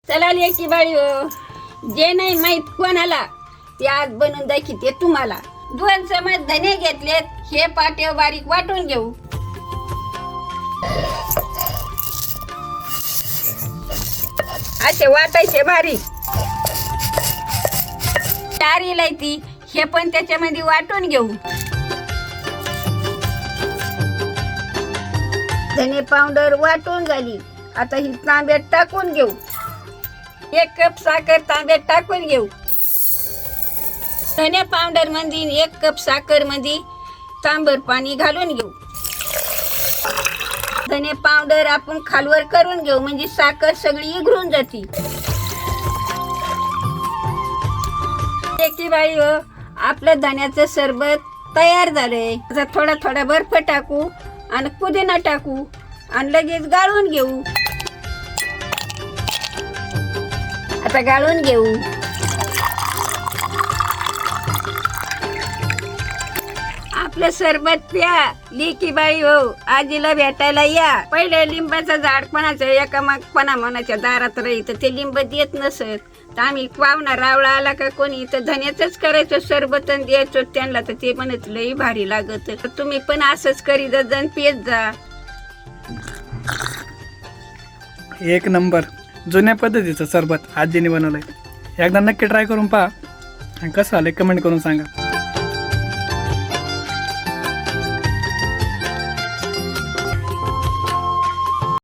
चला लेकी बाळी हो, जे नाही माहित कोणाला ते आज बनवून दाखवते तुम्हाला. 2 चमच धने घेतलेत, हे पाट्या बारीक वाटून घेऊ. असे वाटायचे बारीक. 4 इलायची हे पण त्याच्यामध्ये वाटून घेऊ. धने पावडर वाटून झाली. आता ही तांब्यात टाकून घेऊ. 1 कप साखर तांब्यात टाकून घेऊ. धने पावडर मध्ये 1 कप साखर मध्ये तांबर पाणी घालून घेऊ. धने पावडर आपण खालवर करून घेऊ म्हणजे साखर सगळी इघळून जाती. एकी बाई हो, आपलं धन्याचं सरबत तयार झालंय. आता थोडा थोडा बर्फ टाकू आणि पुदिना टाकू आणि लगेच गाळून घेऊ. आता गाळून घेऊ. आपलं सरबत प्या. लेकी बाई हो, आजीला भेटायला या. पहिले लिंबाचं झाड कोणाचं एका कोणा मनाच्या दारात राहील ते लिंब देत नसत. तर आम्ही पाहुणा रावळा आला का कोणी तर धन्याचंच करायचं सरबत आणि द्यायचं त्यांना. तर ते म्हणत लई भारी लागत. तर तुम्ही पण असंच करी जण पेत जा. 1 नंबर जुन्या पद्धतीचं सरबत आजीने बनवलंय. एकदा नक्की ट्राय करून पहा आणि कसं आलं कमेंट करून सांगा.